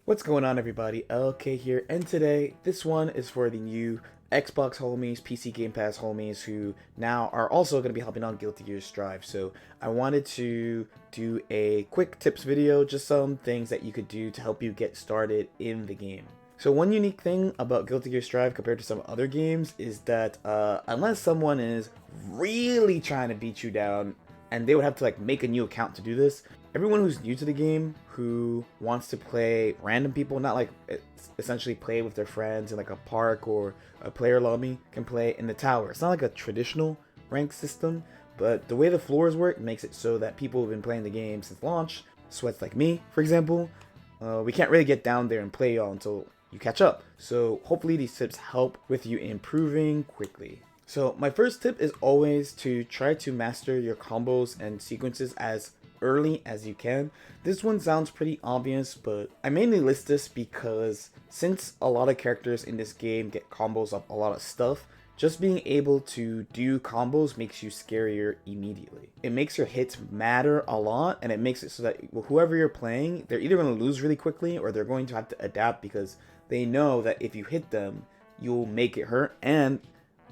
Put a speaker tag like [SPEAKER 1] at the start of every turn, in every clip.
[SPEAKER 1] What's going on, everybody? LK here, and today this one is for the new Xbox homies, PC Game Pass homies who now are also going to be helping on Guilty Gear Strive. So I wanted to do a quick tips video, just some things that you could do to help you get started in the game. So one unique thing about Guilty Gear Strive compared to some other games is that unless someone is really trying to beat you down, and they would have to like make a new account to do this, everyone who's new to the game who wants to play random people, not like essentially play with their friends in like a park or a player lobby, can play in the tower. It's not like a traditional rank system, but the way the floors work makes it so that people who've been playing the game since launch, sweats like me for example, we can't really get down there and play y'all until you catch up. So hopefully these tips help with you improving quickly. So my first tip is always to try to master your combos and sequences as early as you can. This one sounds pretty obvious, but I mainly list this because since a lot of characters in this game get combos of a lot of stuff, just being able to do combos makes you scarier immediately. It makes your hits matter a lot, and it makes it so that whoever you're playing, they're either going to lose really quickly or they're going to have to adapt because they know that if you hit them, you'll make it hurt. And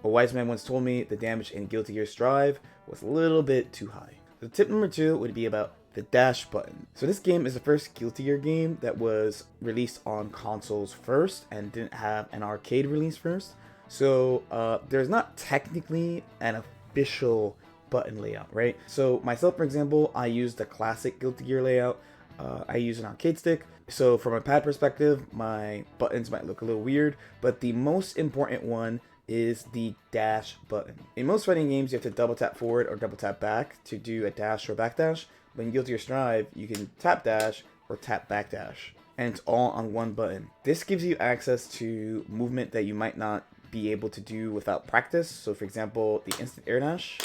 [SPEAKER 1] a wise man once told me the damage in Guilty Gear Strive was a little bit too high. So tip number 2 would be about the dash button. So this game is the first Guilty Gear game that was released on consoles first and didn't have an arcade release first. So there's not technically an official button layout, right? So myself, for example, I use the classic Guilty Gear layout. I use an arcade stick. So from a pad perspective, my buttons might look a little weird, but the most important one is the dash button. In most fighting games, you have to double tap forward or double tap back to do a dash or back dash. But in Guilty Gear Strive, you can tap dash or tap back dash, and it's all on one button. This gives you access to movement that you might not be able to do without practice. So for example, the instant air dash.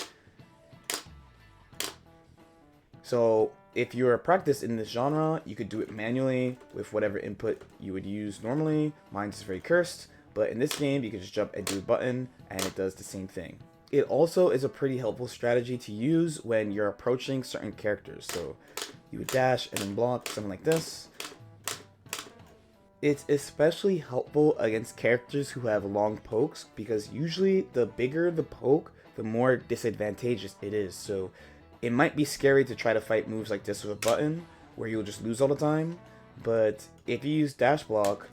[SPEAKER 1] So if you're practiced in this genre, you could do it manually with whatever input you would use normally. Mine's is very cursed. But in this game, you can just jump and do a button, and it does the same thing. It also is a pretty helpful strategy to use when you're approaching certain characters. So you would dash and then block, something like this. It's especially helpful against characters who have long pokes, because usually the bigger the poke, the more disadvantageous it is. So it might be scary to try to fight moves like this with a button, where you'll just lose all the time. But if you use dash block,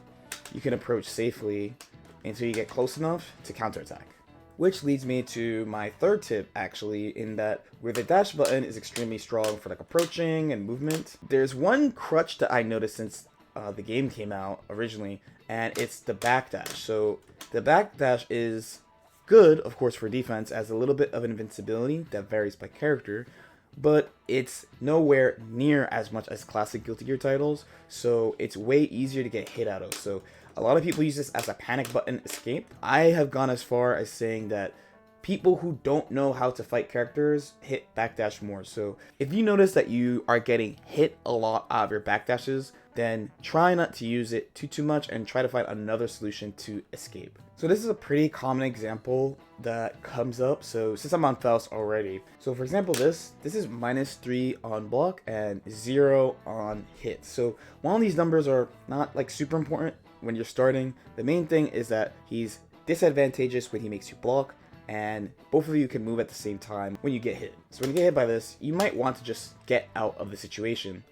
[SPEAKER 1] you can approach safely until you get close enough to counterattack. Which leads me to my third tip, actually, in that where the dash button is extremely strong for like approaching and movement, there's one crutch that I noticed since the game came out originally, and it's the backdash. So the backdash is good, of course, for defense, as a little bit of invincibility that varies by character, but it's nowhere near as much as classic Guilty Gear titles, so it's way easier to get hit out of. So a lot of people use this as a panic button escape. I have gone as far as saying that people who don't know how to fight characters hit backdash more. So if you notice that you are getting hit a lot out of your backdashes, then try not to use it too much and try to find another solution to escape. So this is a pretty common example that comes up. So since I'm on Faust already, so for example, this is -3 on block and 0 on hit. So while these numbers are not like super important when you're starting, the main thing is that he's disadvantageous when he makes you block, and both of you can move at the same time when you get hit. So when you get hit by this, you might want to just get out of the situation.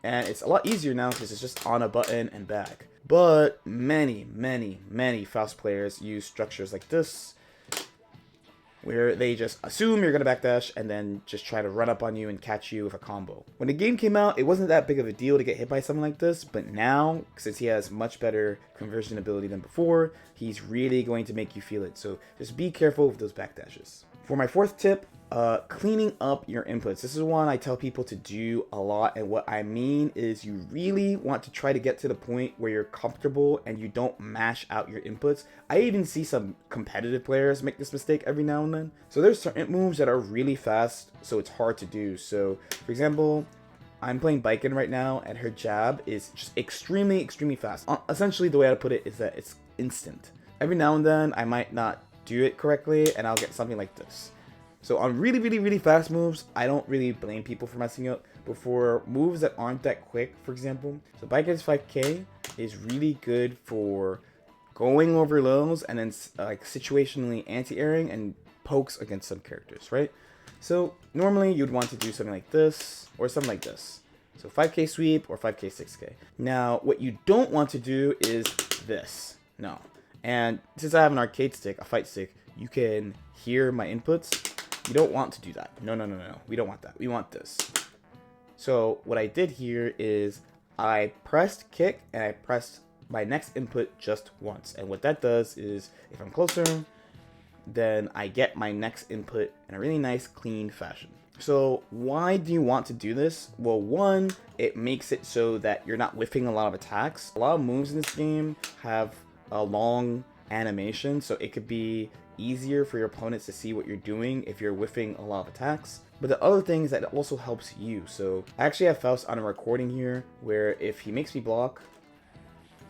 [SPEAKER 1] And it's a lot easier now because it's just on a button and back. But many Faust players use structures like this, where they just assume you're going to backdash and then just try to run up on you and catch you with a combo. When the game came out, it wasn't that big of a deal to get hit by something like this, but now, since he has much better conversion ability than before, he's really going to make you feel it. So just be careful with those backdashes. For my fourth tip, cleaning up your inputs. This is one I tell people to do a lot, and what I mean is you really want to try to get to the point where you're comfortable and you don't mash out your inputs. I even see some competitive players make this mistake every now and then. So there's certain moves that are really fast, so it's hard to do. So for example, I'm playing Baiken right now, and her jab is just extremely fast. Essentially, the way I put it is that it's instant. Every now and then I might not do it correctly and I'll get something like this. So on really fast moves, I don't really blame people for messing up. but for moves that aren't that quick, for example, so bike against 5k is really good for going over lows and then like situationally anti-airing and pokes against some characters, right? So normally you'd want to do something like this or something like this. So 5k sweep or 5k 6k. Now what you don't want to do is this. No. And since I have an arcade stick, a fight stick, you can hear my inputs. You don't want to do that. No. We don't want that. We want this. So what I did here is I pressed kick and I pressed my next input just once. And what that does is if I'm closer, then I get my next input in a really nice clean fashion. So why do you want to do this? Well, one, it makes it so that you're not whiffing a lot of attacks. A lot of moves in this game have a long animation, so it could be easier for your opponents to see what you're doing if you're whiffing a lot of attacks. But the other thing is that it also helps you. So I actually have Faust on a recording here where if he makes me block,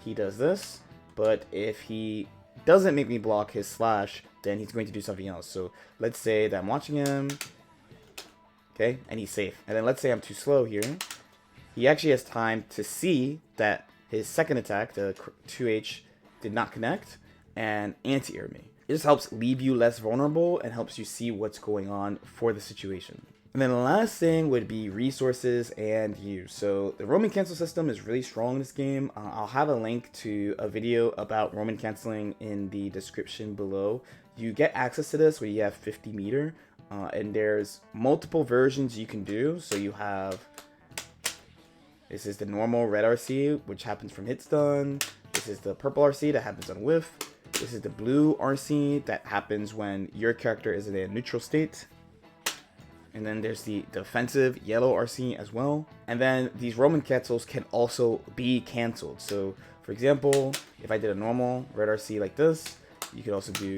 [SPEAKER 1] he does this. But if he doesn't make me block his slash, then he's going to do something else. So let's say that I'm watching him, okay, and he's safe. And then let's say I'm too slow here. He actually has time to see that his second attack, the 2H, did not connect and anti-air me. It just helps leave you less vulnerable and helps you see what's going on for the situation. And then the last thing would be resources and use. So the roaming cancel system is really strong in this game. I'll have a link to a video about roaming canceling in the description below. You get access to this where you have 50 meter and there's multiple versions you can do. So you have, this is the normal red RC, which happens from hit stun. This is the purple RC that happens on whiff. This is the blue RC that happens when your character is in a neutral state. And then there's the defensive yellow RC as well. And then these roaming cancels can also be canceled. So for example, if I did a normal red RC like this, you could also do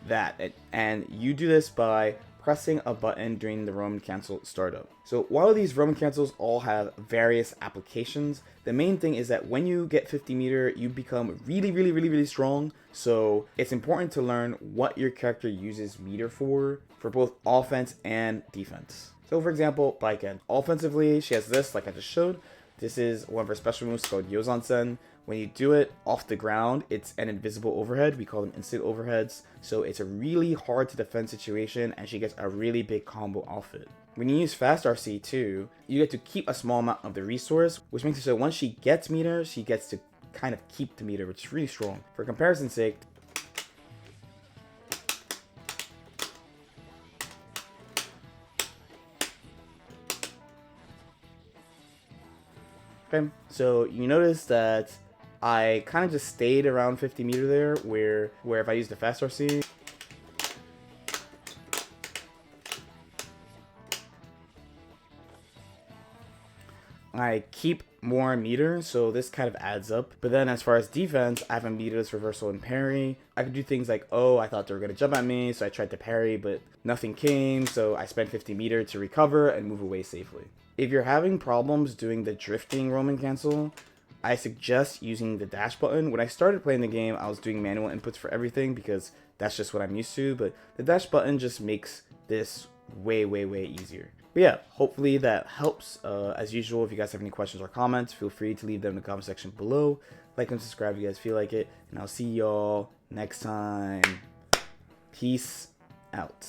[SPEAKER 1] that. And you do this by pressing a button during the roaming cancel startup. So while these roaming cancels all have various applications, the main thing is that when you get 50 meter, you become really strong. So it's important to learn what your character uses meter for both offense and defense. So for example, Baiken. Offensively, she has this, like I just showed. This is one of her special moves called Yozan-sen. When you do it off the ground, it's an invisible overhead. We call them instant overheads. So it's a really hard to defend situation and she gets a really big combo off it. When you use fast RC too, you get to keep a small amount of the resource, which makes it so once she gets meter, she gets to kind of keep the meter, which is really strong. For comparison's sake, okay, so you notice that I kind of just stayed around 50 meter there, where if I use the fast RC, I keep more meter, so this kind of adds up. But then as far as defense, I have a meterless reversal and parry. I could do things like, oh, I thought they were going to jump at me, so I tried to parry, but nothing came, so I spent 50 meter to recover and move away safely. If you're having problems doing the drifting roaming cancel, I suggest using the dash button. When I started playing the game, I was doing manual inputs for everything because that's just what I'm used to, but the dash button just makes this way easier. But yeah, hopefully that helps. As usual, if you guys have any questions or comments, feel free to leave them in the comment section below. Like and subscribe if you guys feel like it, and I'll see y'all next time. Peace out.